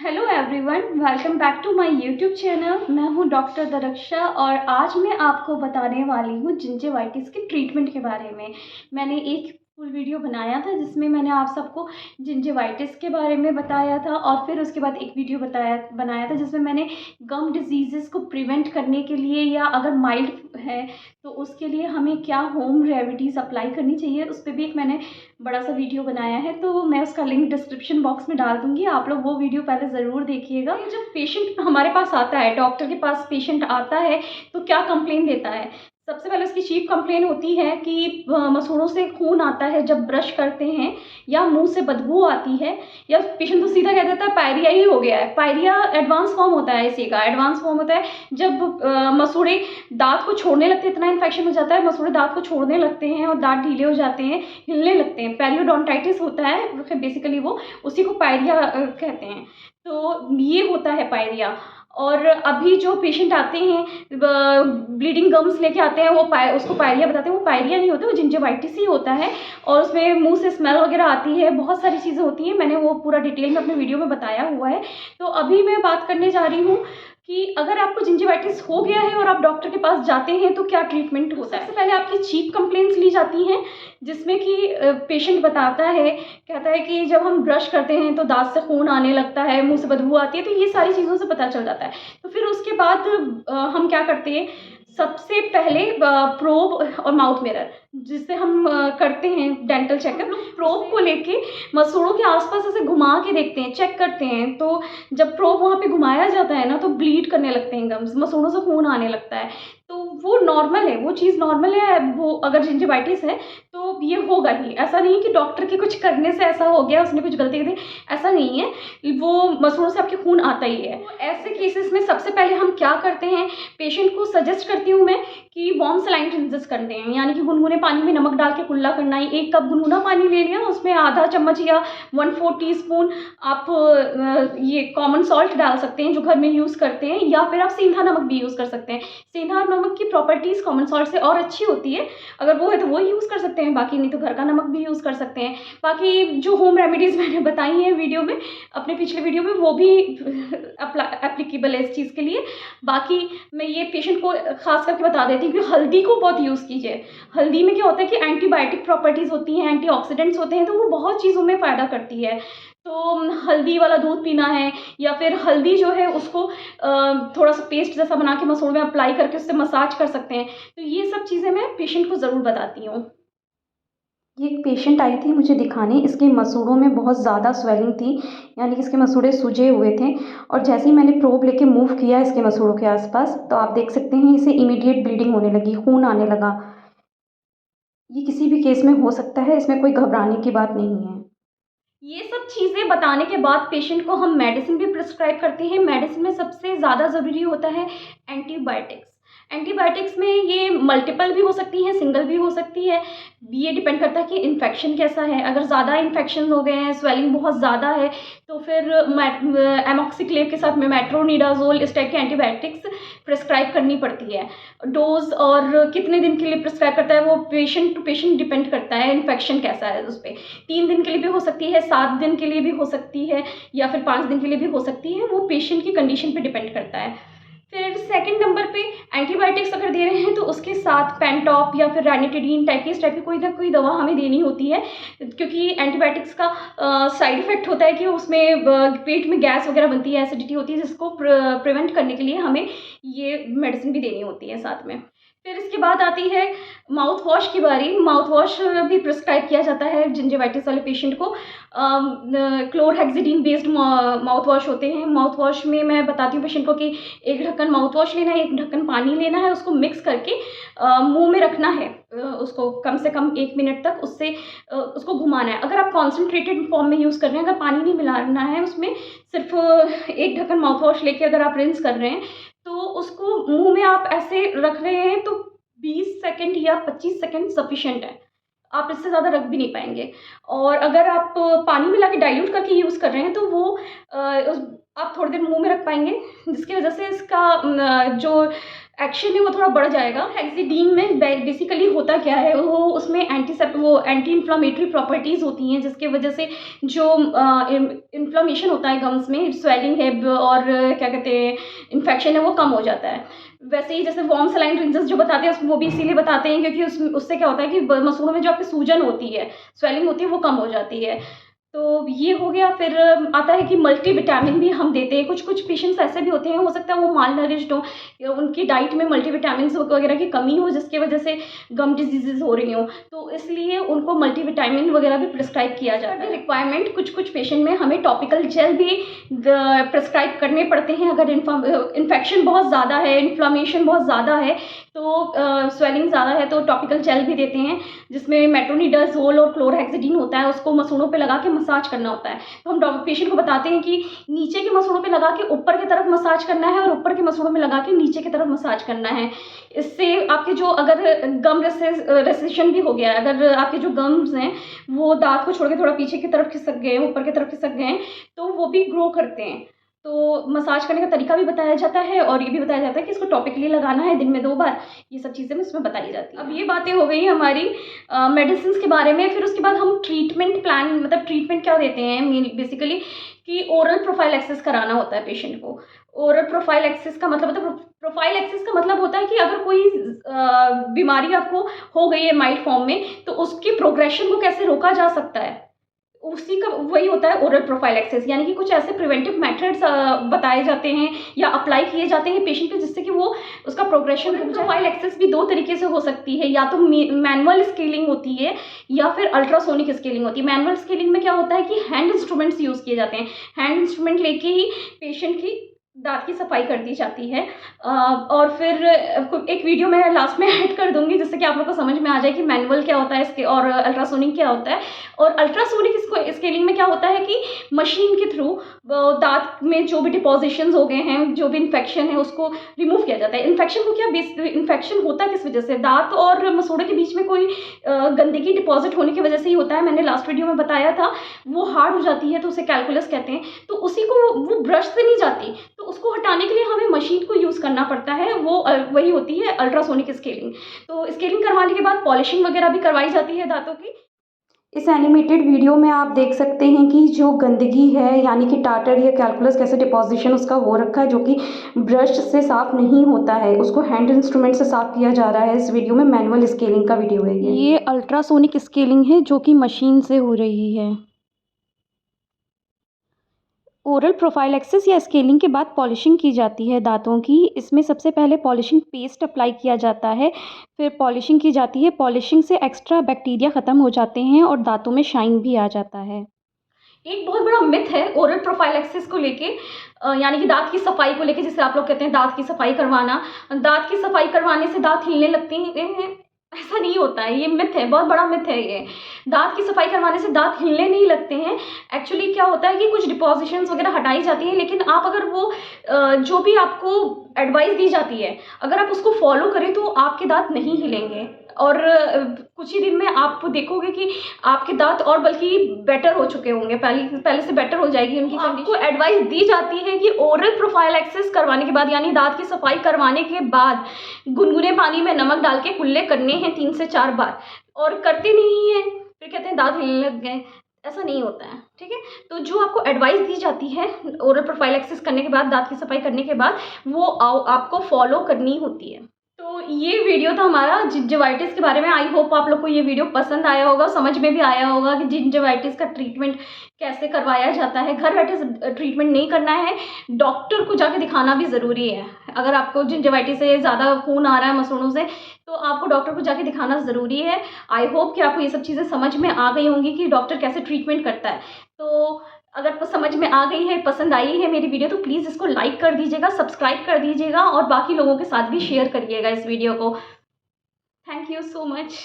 Hello everyone, welcome back to my YouTube channel. मैं हूं doctor दरक्षा और आज मैं आपको बताने वाली हूं जिंजिवाइटिस के ट्रीटमेंट के बारे में। मैंने एक फुल वीडियो बनाया था जिसमें मैंने आप सबको जिंजिवाइटिस के बारे में बताया था और फिर उसके बाद एक वीडियो बनाया था जिसमें मैंने गम डिजीज़ को प्रिवेंट करने के लिए या अगर माइल्ड है तो उसके लिए हमें क्या होम रेमेडीज़ अप्लाई करनी चाहिए, उस पर भी एक मैंने बड़ा सा वीडियो बनाया है। तो मैं उसका लिंक डिस्क्रिप्शन बॉक्स में डाल दूँगी, आप लोग वो वीडियो पहले ज़रूर देखिएगा। जब पेशेंट हमारे पास आता है, डॉक्टर के पास पेशेंट आता है तो क्या कंप्लेन देता है? सबसे पहले उसकी चीफ कंप्लेन होती है कि मसूड़ों से खून आता है जब ब्रश करते हैं, या मुँह से बदबू आती है, या पेशेंट तो सीधा कह देता है पायरिया ही हो गया है। पायरिया एडवांस फॉर्म होता है इसी का। एडवांस फॉर्म होता है जब मसूड़े दाँत को छोड़ने लगते हैं, इतना इन्फेक्शन हो जाता है, मसूड़े दाँत को छोड़ने लगते हैं और दाँत ढीले हो जाते हैं, हिलने लगते हैं। पेरियोडोंटाइटिस होता है, बेसिकली वो उसी को पायरिया कहते हैं। तो ये होता है पायरिया। और अभी जो पेशेंट आते हैं ब्लीडिंग गम्स लेके आते हैं, वो उसको पायरिया बताते हैं। वो पायरिया नहीं होता, वो जिंजिवाइटिस ही होता है और उसमें मुंह से स्मेल वगैरह आती है, बहुत सारी चीज़ें होती हैं। मैंने वो पूरा डिटेल में अपने वीडियो में बताया हुआ है। तो अभी मैं बात करने जा रही हूँ कि अगर आपको जिंजिवाइटिस हो गया है और आप डॉक्टर के पास जाते हैं तो क्या ट्रीटमेंट होता है। सबसे पहले आपकी चीफ कंप्लेंट्स ली जाती हैं, जिसमें कि पेशेंट बताता है, कहता है कि जब हम ब्रश करते हैं तो दाँत से खून आने लगता है, मुँह से बदबू आती है। तो ये सारी चीज़ों से पता चल जाता है। तो फिर उसके बाद हम क्या करते हैं, सबसे पहले प्रोब और माउथ मिरर जिससे हम करते हैं डेंटल चेकअप। प्रोब को लेके मसूड़ों के आसपास ऐसे घुमा के देखते हैं, चेक करते हैं। तो जब प्रोब वहाँ पे घुमाया जाता है ना, तो ब्लीड करने लगते हैं गम्स, मसूड़ों से खून आने लगता है। तो वो नॉर्मल है, वो चीज़ नॉर्मल है। वो अगर जिंजिवाइटिस है तो ये होगा ही। ऐसा नहीं है कि डॉक्टर के कुछ करने से ऐसा हो गया, उसने कुछ गलती कर दी, ऐसा नहीं है। वो मसूड़ों से आपके खून आता ही है। तो ऐसे केसेस में सबसे पहले हम क्या करते हैं, पेशेंट को सजेस्ट करती हूँ मैं कि वार्म सलाइन रिंसेस करते हैं, यानी कि गुनगुने पानी में नमक डाल के कुल्ला करना है। 1 कप गुनगुना पानी ले लिया, उसमें आधा चम्मच या 1/4 टीस्पून आप ये कॉमन सॉल्ट डाल सकते हैं जो घर में यूज़ करते हैं, या फिर आप सेंधा नमक भी यूज़ कर सकते हैं। सेंधा नमक की प्रॉपर्टीज़ कॉमन सॉल्ट से और अच्छी होती है। अगर वो है तो वो यूज़ कर सकते हैं, बाकी नहीं तो घर का नमक भी यूज़ कर सकते हैं। बाकी जो होम रेमेडीज़ मैंने बताई हैं वीडियो में, अपने पिछले वीडियो में, वो भी एप्लीकेबल है इस चीज़ के लिए। बाकी मैं ये पेशेंट को ख़ास करके बता देती हूँ कि हल्दी को बहुत यूज़ कीजिए। हल्दी में क्या होता है कि एंटीबायोटिक प्रॉपर्टीज़ होती हैं, एंटीऑक्सीडेंट्स होते हैं, तो वो बहुत चीज़ों में फ़ायदा करती है। तो हल्दी वाला दूध पीना है, या फिर हल्दी जो है उसको थोड़ा-सा पेस्ट जैसा बना के मसूड़ में अप्लाई करके उससे मसाज कर सकते हैं। तो ये सब चीज़ें मैं पेशेंट को ज़रूर बताती हूँ। ये एक पेशेंट आई थी मुझे दिखाने, इसके मसूड़ों में बहुत ज़्यादा स्वेलिंग थी, यानी कि इसके मसूड़े सूजे हुए थे। और जैसे ही मैंने प्रोब लेके मूव किया इसके मसूड़ों के आसपास, तो आप देख सकते हैं इसे इमीडिएट ब्लीडिंग होने लगी, खून आने लगा। ये किसी भी केस में हो सकता है, इसमें कोई घबराने की बात नहीं है। ये सब चीज़ें बताने के बाद पेशेंट को हम मेडिसिन भी प्रिस्क्राइब करते हैं। मेडिसिन में सबसे ज़्यादा ज़रूरी होता है एंटीबायोटिक्स। एंटीबायोटिक्स में ये मल्टीपल भी हो सकती हैं, सिंगल भी हो सकती है। ये डिपेंड करता है कि इन्फेक्शन कैसा है। अगर ज़्यादा इन्फेक्शन हो गए हैं, स्वेलिंग बहुत ज़्यादा है, तो फिर एमॉक्सिक्लेव के साथ में मेट्रोनिडाज़ोल, इस टाइप के एंटीबायोटिक्स प्रिस्क्राइब करनी पड़ती है। डोज़ और कितने दिन के लिए प्रिस्क्राइब करता है, वो पेशेंट टू पेशेंट डिपेंड करता है, इन्फेक्शन कैसा है उस पे। 3 दिन के लिए भी हो सकती है, 7 दिन के लिए भी हो सकती है, या फिर 5 दिन के लिए भी हो सकती है। वो पेशेंट की कंडीशन पे डिपेंड करता है। फिर सेकंड नंबर पे एंटीबायोटिक्स अगर दे रहे हैं तो उसके साथ पेंटॉप या फिर रैनिटिडीन टाइप की, इस टाइप की कोई ना कोई दवा हमें देनी होती है, क्योंकि एंटीबायोटिक्स का साइड इफ़ेक्ट होता है कि उसमें पेट में गैस वगैरह बनती है, एसिडिटी होती है, जिसको प्रिवेंट करने के लिए हमें ये मेडिसिन भी देनी होती है साथ में। फिर इसके बाद आती है माउथ वॉश की बारी। माउथ वॉश भी प्रिस्क्राइब किया जाता है जिंजिवाइटिस वाले पेशेंट को। क्लोरहेक्सिडीन बेस्ड माउथ वॉश होते हैं। माउथ वॉश में मैं बताती हूँ पेशेंट को कि 1 ढक्कन माउथ वॉश लेना है, 1 ढक्कन पानी लेना है, उसको मिक्स करके मुँह में रखना है। उसको कम से कम 1 मिनट तक उससे उसको घुमाना है। अगर आप कॉन्सन्ट्रेटेड फॉर्म में यूज़ कर रहे हैं, अगर पानी नहीं मिलाना है उसमें, सिर्फ़ 1 ढक्कन माउथ वॉश लेके अगर आप रिंस कर रहे हैं, तो उसको मुँह में आप ऐसे रख रहे हैं तो 20 सेकंड या 25 सेकंड सफिशिएंट है। आप इससे ज़्यादा रख भी नहीं पाएँगे। और अगर आप पानी मिला के डाइल्यूट करके यूज़ कर रहे हैं तो वो उस आप थोड़ी देर मुँह में रख पाएँगे, जिसकी वज़ह से इसका जो एक्शन है वो थोड़ा बढ़ जाएगा। हेक्सिडीन में बेसिकली होता क्या है, वो उसमें एंटी इन्फ्लामेटरी प्रॉपर्टीज़ होती हैं, जिसके वजह से जो इन्फ्लामेशन होता है गम्स में, स्वेलिंग है और क्या कहते हैं इन्फेक्शन है, वो कम हो जाता है। वैसे ही जैसे वार्म सलाइन रिंजेस जो बताते हैं वो भी इसीलिए बताते हैं क्योंकि उससे क्या होता है कि मसूड़ों में जो आपकी सूजन होती है, स्वेलिंग होती है, वो कम हो जाती है। तो ये हो गया। फिर आता है कि मल्टीविटामिन भी हम देते हैं। कुछ पेशेंट्स ऐसे भी होते हैं, हो सकता है वो मालनरिश्ड हों, या उनकी डाइट में मल्टीविटामिन्स वगैरह की कमी हो, जिसकी वजह से गम डिजीज़ेज़ हो रही हों, तो इसलिए उनको मल्टीविटामिन वगैरह भी प्रिस्क्राइब किया जाता है। रिक्वायरमेंट कुछ पेशेंट में हमें टॉपिकल जेल भी प्रिस्क्राइब करने पड़ते हैं। अगर इन्फेक्शन बहुत ज़्यादा है, इन्फ्लामेशन बहुत ज़्यादा है, तो स्वेलिंग ज़्यादा है, तो टॉपिकल जेल भी देते हैं, जिसमें मेट्रोनिडाज़ोल और क्लोरहेक्सिडीन होता है। उसको मसूड़ों पे लगा के मसाज करना होता है। तो हम पेशेंट को बताते हैं कि नीचे के मसूड़ों पे लगा के ऊपर की तरफ मसाज करना है और ऊपर के मसूड़ों में लगा के नीचे की तरफ मसाज करना है। इससे आपके जो अगर गम रेसेशन भी हो गया है, अगर आपके जो गम्स हैं वो दाँत को छोड़ के थोड़ा पीछे की तरफ खिसक गए, ऊपर की तरफ खिसक गए, तो वो भी ग्रो करते हैं। तो मसाज करने का तरीका भी बताया जाता है और ये भी बताया जाता है कि इसको टॉपिकली लगाना है दिन में 2 बार। ये सब चीज़ें उसमें बताई जाती हैं। अब ये बातें हो गई हमारी मेडिसिन्स के बारे में। फिर उसके बाद हम ट्रीटमेंट प्लान, मतलब ट्रीटमेंट क्या देते हैं बेसिकली कि ओरल प्रोफाइलैक्सिस कराना होता है पेशेंट को। ओरल प्रोफाइलैक्सिस का मतलब होता है कि अगर कोई बीमारी आपको हो गई है माइल्ड फॉर्म में, तो उसकी प्रोग्रेशन को कैसे रोका जा सकता है, उसी का वही होता है ओरल प्रोफाइलैक्सिस। यानी कि कुछ ऐसे प्रिवेंटिव मेथड्स बताए जाते हैं या अप्लाई किए जाते हैं पेशेंट पे, जिससे कि वो उसका प्रोग्रेशन रुक जाए। प्रोफाइलैक्सिस भी 2 तरीके से हो सकती है, या तो मैनुअल स्केलिंग होती है या फिर अल्ट्रासोनिक स्केलिंग होती है। मैनुअल स्केलिंग में क्या होता है कि हैंड इंस्ट्रूमेंट्स यूज़ किए जाते हैं। हैंड इंस्ट्रूमेंट लेके ही पेशेंट की दाँत की सफाई कर दी जाती है। और फिर एक वीडियो मैं लास्ट में ऐड कर दूँगी, जिससे कि आप लोग को समझ में आ जाए कि मैनुअल क्या होता है इसके और अल्ट्रासोनिक क्या होता है। और अल्ट्रासोनिक स्केलिंग में क्या होता है कि मशीन के थ्रू दाँत में जो भी डिपॉजिशंस हो गए हैं, जो भी इन्फेक्शन है, उसको रिमूव किया जाता है। इन्फेक्शन होता किस वजह से? दाँत और मसूड़े के बीच में कोई गंदगी डिपॉजिट होने की वजह से ही होता है। मैंने लास्ट वीडियो में बताया था। वो हार्ड हो जाती है तो उसे कैलकुलस कहते हैं। तो उसी को वो ब्रश से नहीं जाती, तो उसको हटाने के लिए हमें मशीन को यूज़ करना पड़ता है। वो वही होती है अल्ट्रासोनिक स्केलिंग। तो स्केलिंग करवाने के बाद पॉलिशिंग वगैरह भी करवाई जाती है दाँतों की। इस एनिमेटेड वीडियो में आप देख सकते हैं कि जो गंदगी है, यानी कि टार्टर या कैलकुलस कैसे डिपॉजिशन उसका हो रखा है, जो कि ब्रश से साफ़ नहीं होता है, उसको हैंड इंस्ट्रूमेंट से साफ़ किया जा रहा है। इस वीडियो में मैनुअल स्केलिंग का वीडियो है। ये अल्ट्रासोनिक स्केलिंग है जो कि मशीन से हो रही है। ओरल प्रोफाइलैक्सिस या स्केलिंग के बाद पॉलिशिंग की जाती है दाँतों की। इसमें सबसे पहले पॉलिशिंग पेस्ट अप्लाई किया जाता है, फिर पॉलिशिंग की जाती है। पॉलिशिंग से एक्स्ट्रा बैक्टीरिया ख़त्म हो जाते हैं और दाँतों में शाइन भी आ जाता है। एक बहुत बड़ा मिथ है ओरल प्रोफाइलैक्सिस को लेके, यानी कि दाँत की सफाई को लेके, जिसे आप लोग कहते हैं दाँत की सफाई करवाना। दाँत की सफाई करवाने से दाँत हिलने लगते हैं, ऐसा नहीं होता है। ये मिथ है, बहुत बड़ा मिथ है ये। दाँत की सफाई करवाने से दाँत हिलने नहीं लगते हैं। एक्चुअली क्या होता है कि कुछ डिपॉजिशंस वगैरह हटाई जाती हैं, लेकिन आप अगर वो जो भी आपको एडवाइस दी जाती है, अगर आप उसको फॉलो करें तो आपके दाँत नहीं हिलेंगे। और कुछ ही दिन में आप देखोगे कि आपके दाँत और बल्कि बेटर हो चुके होंगे, पहले से बेटर हो जाएगी उनकी कंडीशन। आपको एडवाइस दी जाती है कि ओरल प्रोफाइलैक्सिस करवाने के बाद, यानी दाँत की सफाई करवाने के बाद, गुनगुने पानी में नमक डाल के कुल्ले करने हैं 3 से 4 बार, और करते नहीं हैं, फिर कहते हैं दाँत हिलने लग गए। ऐसा नहीं होता है, ठीक है। तो जो आपको एडवाइस दी जाती है ओरल प्रोफाइलैक्सिस करने के बाद, दाँत की सफाई करने के बाद, वो आपको फॉलो करनी होती है। तो ये वीडियो था हमारा जिंजवाइटिस के बारे में। आई होप आप लोग को ये वीडियो पसंद आया होगा, समझ में भी आया होगा कि जिंजवाइटिस का ट्रीटमेंट कैसे करवाया जाता है। घर बैठे ट्रीटमेंट नहीं करना है, डॉक्टर को जाके दिखाना भी ज़रूरी है। अगर आपको जिंजवाइटिस से ज़्यादा खून आ रहा है मसूड़ों से, तो आपको डॉक्टर को जाके दिखाना ज़रूरी है। आई होप कि आपको ये सब चीज़ें समझ में आ गई होंगी कि डॉक्टर कैसे ट्रीटमेंट करता है। तो अगर समझ में आ गई है, पसंद आई है मेरी वीडियो, तो प्लीज़ इसको लाइक कर दीजिएगा, सब्सक्राइब कर दीजिएगा और बाकी लोगों के साथ भी शेयर करिएगा इस वीडियो को। Thank you so much.